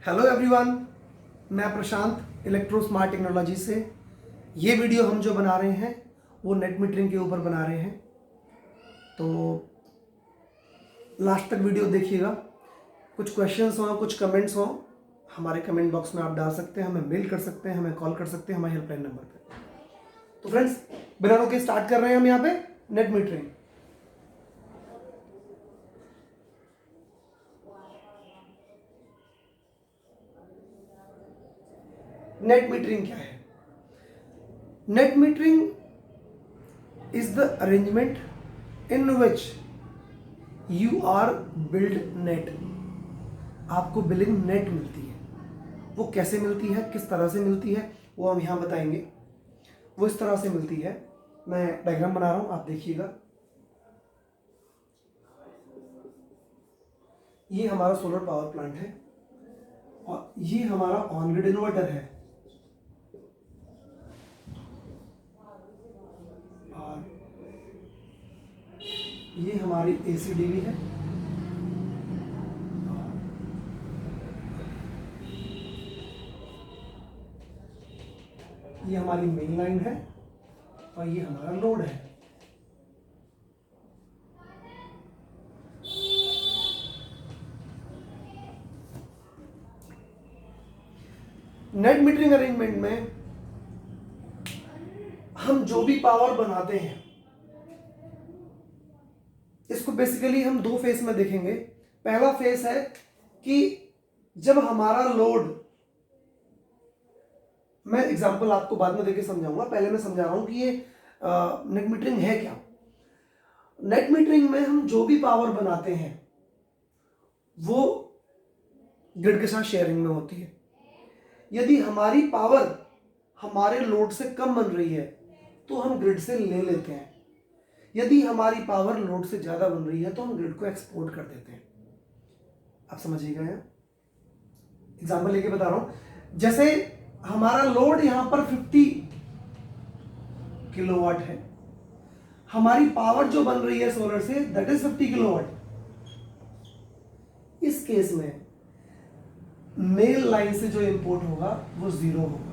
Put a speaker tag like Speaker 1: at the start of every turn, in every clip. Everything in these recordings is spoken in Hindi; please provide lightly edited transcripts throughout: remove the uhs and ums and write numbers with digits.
Speaker 1: हेलो एवरीवन, मैं प्रशांत इलेक्ट्रो स्मार्ट टेक्नोलॉजी से। ये वीडियो हम जो बना रहे हैं वो नेट मीटरिंग के ऊपर बना रहे हैं, तो लास्ट तक वीडियो देखिएगा। कुछ क्वेश्चंस हों, कुछ कमेंट्स हों, हमारे कमेंट बॉक्स में आप डाल सकते हैं, हमें मेल कर सकते हैं, हमें कॉल कर सकते हैं हमारे हेल्पलाइन नंबर पे। तो फ्रेंड्स, बिना रोके स्टार्ट कर रहे हैं हम यहाँ पे नेट मीटरिंग। नेट मीटरिंग क्या है? Net metering is the arrangement in which you are billed net। आपको बिलिंग नेट मिलती है। वो कैसे मिलती है, किस तरह से मिलती है, वो हम यहाँ बताएंगे। वो इस तरह से मिलती है, मैं डायग्राम बना रहा हूँ, आप देखिएगा। ये हमारा सोलर पावर प्लांट है और ये हमारा ऑन ग्रिड इन्वर्टर है और ये हमारी एसीडीवी है। ये हमारी मेन लाइन है और ये हमारा लोड है। नेट मीटरिंग अरेंजमेंट में हम जो भी पावर बनाते हैं इसको बेसिकली हम दो फेस में देखेंगे। पहला फेस है कि जब हमारा लोड, मैं एग्जांपल आपको बाद में देके समझाऊंगा, पहले मैं समझा रहा हूं कि ये नेट मीटरिंग है क्या। नेट मीटरिंग में हम जो भी पावर बनाते हैं वो ग्रिड के साथ शेयरिंग में होती है। यदि हमारी पावर हमारे लोड से कम बन रही है तो हम ग्रिड से ले लेते हैं। यदि हमारी पावर लोड से ज्यादा बन रही है तो हम ग्रिड को एक्सपोर्ट कर देते हैं। आप समझिएगा, एग्जांपल लेके बता रहा हूं। जैसे हमारा लोड यहां पर 50 किलोवाट है, हमारी पावर जो बन रही है solar say that is 50 kilowatt. इस केस में मेन लाइन से जो इंपोर्ट होगा वो 0 होगा,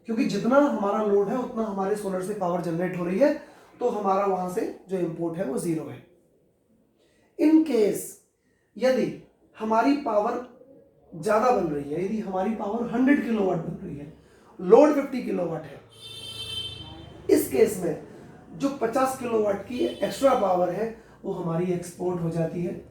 Speaker 1: क्योंकि जितना हमारा लोड है उतना हमारे सोलर से पावर जनरेट हो रही है, तो हमारा वहां से जो इंपोर्ट है वो 0 है। इन केस यदि हमारी पावर ज्यादा बन रही है, यदि हमारी पावर 100 किलोवाट बन रही है, लोड 50 किलोवाट है, इस केस में जो 50 किलोवाट की एक्स्ट्रा पावर है वो हमारी एक्सपोर्ट हो जाती है।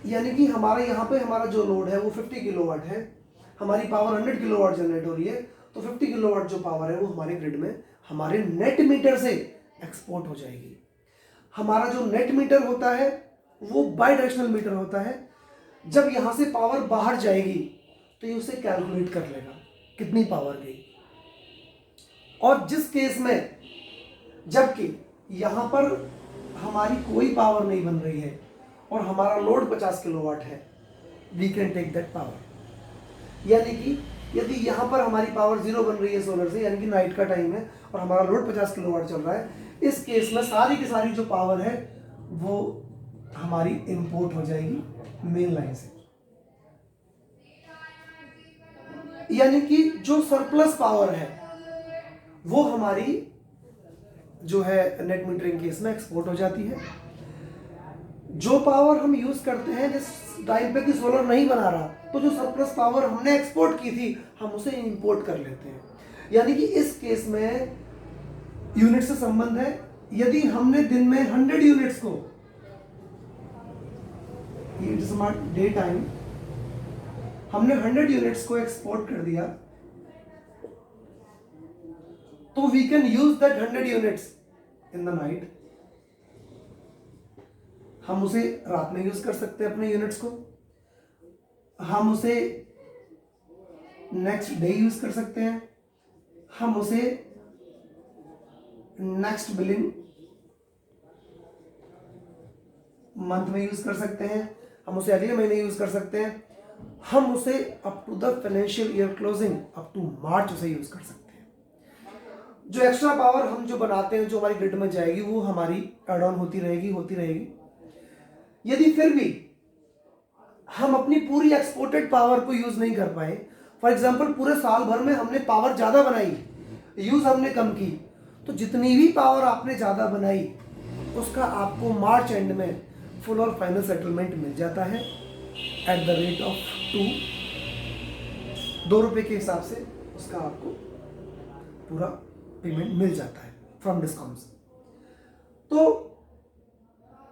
Speaker 1: यानी कि हमारे यहाँ पे हमारा जो लोड है वो 50 किलोवाट है, हमारी पावर 100 किलोवाट जनरेट हो रही है, तो 50 किलोवाट जो पावर है वो हमारे ग्रिड में हमारे नेट मीटर से एक्सपोर्ट हो जाएगी। हमारा जो नेट मीटर होता है वो बाई डायरेक्शनल मीटर होता है। जब यहाँ से पावर बाहर जाएगी तो ये उसे कैलकुलेट कर लेगा कितनी पावर गई। और जिस केस में जबकि यहाँ पर हमारी कोई पावर नहीं बन रही है और हमारा लोड 50 किलोवाट है, we can take that power. यानी कि यदि यहाँ पर हमारी पावर 0 बन रही है सोलर से, यानी कि नाइट का टाइम है और हमारा लोड 50 किलोवाट चल रहा है, इस केस में सारी की सारी जो पावर है वो हमारी इंपोर्ट हो जाएगी मेन लाइन से। यानी कि जो सरप्लस पावर है वो हमारी जो है नेट मीटरिंग केस में एक्सपोर्ट हो जाती है। जो पावर हम यूज करते हैं जिस टाइम पे कि सोलर नहीं बना रहा, तो जो सरप्लस पावर हमने एक्सपोर्ट की थी हम उसे इंपोर्ट कर लेते हैं। यानी कि इस केस में यूनिट से संबंध है। यदि हमने दिन में 100 यूनिट्स को, डे टाइम, हमने 100 यूनिट्स को एक्सपोर्ट कर दिया तो we can use that 100 units in the night. हम उसे रात में यूज कर सकते हैं अपने यूनिट्स को, हम उसे नेक्स्ट डे यूज कर सकते हैं, हम उसे नेक्स्ट बिलिंग मंथ में यूज कर सकते हैं, हम उसे अगले महीने यूज कर सकते हैं। हम उसे up to the financial year closing up to March उसे यूज कर सकते हैं। जो एक्स्ट्रा पावर हम जो बनाते हैं, जो हमारी ग्रिड में जाएगी, वो हमारी एड ऑन होती रहेगी। यदि फिर भी हम अपनी पूरी एक्सपोर्टेड पावर को यूज नहीं कर पाए, फॉर एग्जाम्पल पूरे साल भर में हमने पावर ज्यादा बनाई, यूज हमने कम की, तो जितनी भी पावर आपने ज्यादा बनाई उसका आपको मार्च एंड में फुल और फाइनल सेटलमेंट मिल जाता है एट द रेट ऑफ 2 रुपए के हिसाब से उसका आपको पूरा पेमेंट मिल जाता है फ्रॉम डिस्काउंट्स। तो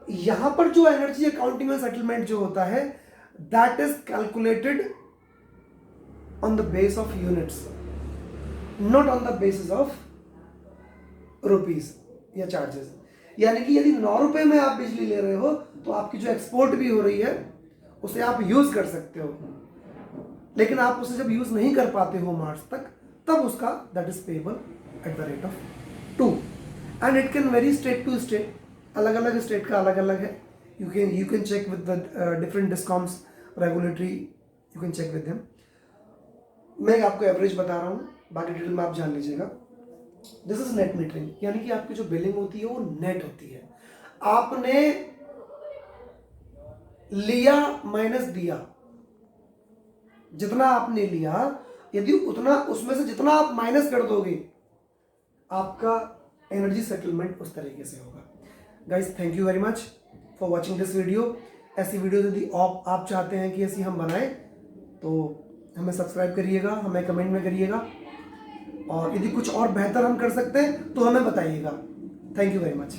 Speaker 1: यहां पर जो एनर्जी अकाउंटिंग एंड सेटलमेंट जो होता है, that is calculated on the base of units, not on the basis of rupees या चार्जेस। यानी कि यदि 9 रुपए में आप बिजली ले रहे हो तो आपकी जो एक्सपोर्ट भी हो रही है उसे आप यूज कर सकते हो, लेकिन आप उसे जब यूज नहीं कर पाते हो मार्च तक, तब उसका that is payable at the rate of 2 and it can vary state to state, अलग अलग स्टेट का अलग अलग है। You can check with the different discoms regulatory, you can check with them. मैं आपको एवरेज बता रहा हूँ, बाकी डिटेल में आप जान लीजिएगा। दिस इज नेट मीटरिंग, यानी कि आपकी जो बिलिंग होती है वो नेट होती है। आपने लिया माइनस दिया, जितना आपने लिया यदि उतना उसमें से जितना आप माइनस कर दोगे, आपका एनर्जी सेटलमेंट उस तरीके से होगा। Guys, thank you very much for watching this video. ऐसी वीडियो यदि आप चाहते हैं कि ऐसी हम बनाएं तो हमें सब्सक्राइब करिएगा, हमें कमेंट में करिएगा, और यदि कुछ और बेहतर हम कर सकते हैं तो हमें बताइएगा। Thank you very much.